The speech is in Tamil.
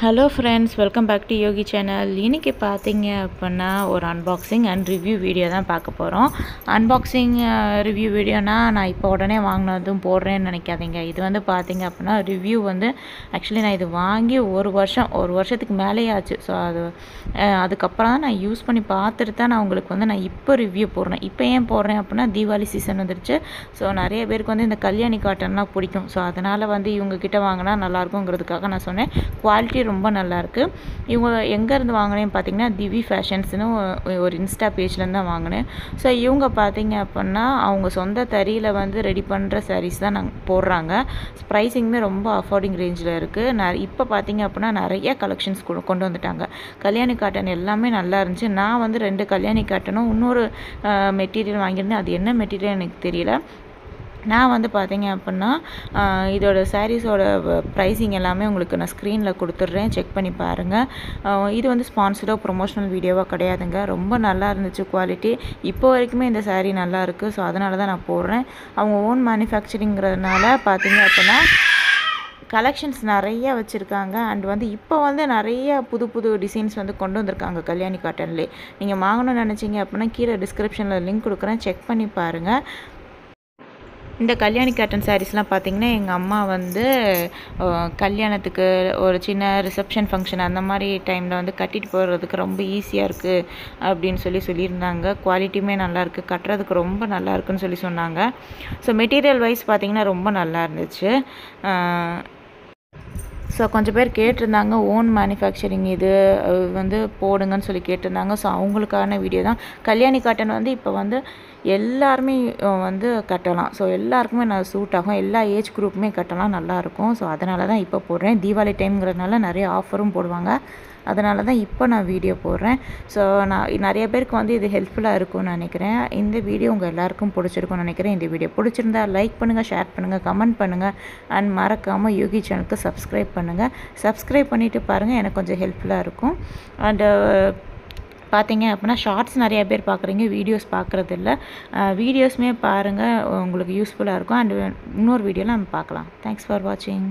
Hello friends, welcome back to Yogi channel. இன்றைக்கி பார்த்தீங்க அப்படின்னா ஒரு அன்பாக்சிங் அண்ட் ரிவ்யூ வீடியோ தான் பார்க்க போகிறோம். அன்பாக்சிங் ரிவ்யூ வீடியோனா நான் இப்போ உடனே வாங்கினதும் போடுறேன்னு நினைக்காதீங்க. இது வந்து பார்த்தீங்க அப்படின்னா ரிவ்யூ வந்து ஆக்சுவலி நான் இது வாங்கி ஒரு வருஷத்துக்கு மேலேயே ஆச்சு. ஸோ அதுக்கப்புறம் தான் நான் யூஸ் பண்ணி பார்த்துட்டு தான் நான் உங்களுக்கு வந்து நான் இப்போ ரிவ்யூ போடுறேன். இப்போ ஏன் போடுறேன் அப்படின்னா தீபாவளி சீசன் வந்துருச்சு. ஸோ நிறைய பேருக்கு வந்து இந்த கல்யாணி காட்டன்லாம் பிடிக்கும். ஸோ அதனால் வந்து இவங்கக்கிட்ட வாங்கினா நல்லாயிருக்குங்கிறதுக்காக நான் சொன்னேன். குவாலிட்டி ரொம்ப நல்லாயிருக்கு. இவங்க எங்கேருந்து வாங்கினேன்னு பார்த்தீங்கன்னா திவி ஃபேஷன்ஸ்னு ஒரு இன்ஸ்டா பேஜ்லேருந்து தான் வாங்கினேன். ஸோ இவங்க பார்த்தீங்க அப்படின்னா அவங்க சொந்த தறியில் வந்து ரெடி பண்ணுற சாரீஸ் தான் நாங்கள் போடுறாங்க. ப்ரைஸிங்குமே ரொம்ப அஃபோர்டிங் ரேஞ்சில் இருக்குது. இப்போ பார்த்தீங்க அப்படின்னா நிறைய கலெக்ஷன்ஸ் கொண்டு வந்துட்டாங்க. கல்யாணி காட்டன் எல்லாமே நல்லா இருந்துச்சு. நான் வந்து 2 கல்யாணி காட்டனும் இன்னொரு மெட்டீரியல் வாங்கியிருந்தேன். அது என்ன மெட்டீரியல் எனக்கு தெரியல. நான் வந்து பார்த்தீங்க அப்படின்னா இதோட சாரீஸோட ப்ரைஸிங் எல்லாமே உங்களுக்கு நான் ஸ்க்ரீனில் கொடுத்துட்றேன், செக் பண்ணி பாருங்கள். இது வந்து ஸ்பான்சர்டோ ப்ரொமோஷனல் வீடியோவாக கிடையாதுங்க. ரொம்ப நல்லா இருந்துச்சு குவாலிட்டி. இப்போ வரைக்குமே இந்த சாரீ நல்லா இருக்குது. ஸோ அதனால தான் நான் போடுறேன். அவங்க ஓன் மேனுஃபேக்சரிங்கிறதுனால பார்த்தீங்க அப்படின்னா கலெக்ஷன்ஸ் நிறைய வச்சுருக்காங்க. அண்ட் வந்து இப்போ வந்து நிறைய புது டிசைன்ஸ் வந்து கொண்டு வந்திருக்காங்க கல்யாணி காட்டன்லேயே. நீங்கள் வாங்கணும்னு நினச்சிங்க அப்படின்னா கீழே டிஸ்கிரிப்ஷனில் லிங்க் கொடுக்குறேன், செக் பண்ணி பாருங்கள். இந்த கல்யாணி காட்டன் சாரீஸ்லாம் பார்த்திங்கன்னா எங்கள் அம்மா வந்து கல்யாணத்துக்கு ஒரு சின்ன ரிசப்ஷன் ஃபங்க்ஷன் அந்த மாதிரி டைமில் வந்து கட்டிட்டு போகிறதுக்கு ரொம்ப ஈஸியாக இருக்குது அப்படின்னு சொல்லியிருந்தாங்க. குவாலிட்டியுமே நல்லாயிருக்கு, கட்டுறதுக்கு ரொம்ப நல்லா இருக்குன்னு சொன்னாங்க. ஸோ மெட்டீரியல் வைஸ் பார்த்திங்கன்னா ரொம்ப நல்லா இருந்துச்சு. ஸோ கொஞ்சம் பேர் கேட்டிருந்தாங்க ஓன் மேனுஃபேக்சரிங் இது வந்து போடுங்கன்னு கேட்டிருந்தாங்க. ஸோ அவங்களுக்கான வீடியோ தான். கல்யாணி காட்டன் வந்து இப்போ வந்து எல்லாருமே வந்து கட்டலாம். ஸோ எல்லாருக்குமே நான் சூட் ஆகும். எல்லா ஏஜ் குரூப்புமே கட்டலாம், நல்லாயிருக்கும். ஸோ அதனால தான் இப்போ போடுறேன். தீபாவளி டைம்ங்கிறதுனால நிறைய ஆஃபரும் போடுவாங்க. அதனால தான் இப்போ நான் வீடியோ போடுறேன். ஸோ நான் நிறைய பேருக்கு வந்து இது ஹெல்ப்ஃபுல்லாக இருக்கும்னு நினைக்கிறேன். இந்த வீடியோ உங்கள் எல்லாருக்கும் பிடிச்சிருக்கும்னு நினைக்கிறேன். இந்த வீடியோ பிடிச்சிருந்தா லைக் பண்ணுங்கள், ஷேர் பண்ணுங்கள், கமெண்ட் பண்ணுங்கள். அண்ட் மறக்காமல் யோகி சேனலுக்கு சப்ஸ்கிரைப் பண்ணுங்கள். சப்ஸ்கிரைப் பண்ணிவிட்டு பாருங்கள், எனக்கு கொஞ்சம் ஹெல்ப்ஃபுல்லாக இருக்கும். அண்டு பார்த்தீங்க அப்படின்னா ஷார்ட்ஸ் நிறையா பேர் பார்க்குறீங்க, வீடியோஸ் பார்க்குறதில்ல. வீடியோஸுமே பாருங்கள், உங்களுக்கு யூஸ்ஃபுல்லாக இருக்கும். அண்டு இன்னொரு வீடியோவில் நம்ம பார்க்கலாம். தேங்க்ஸ் ஃபார் வாட்சிங்.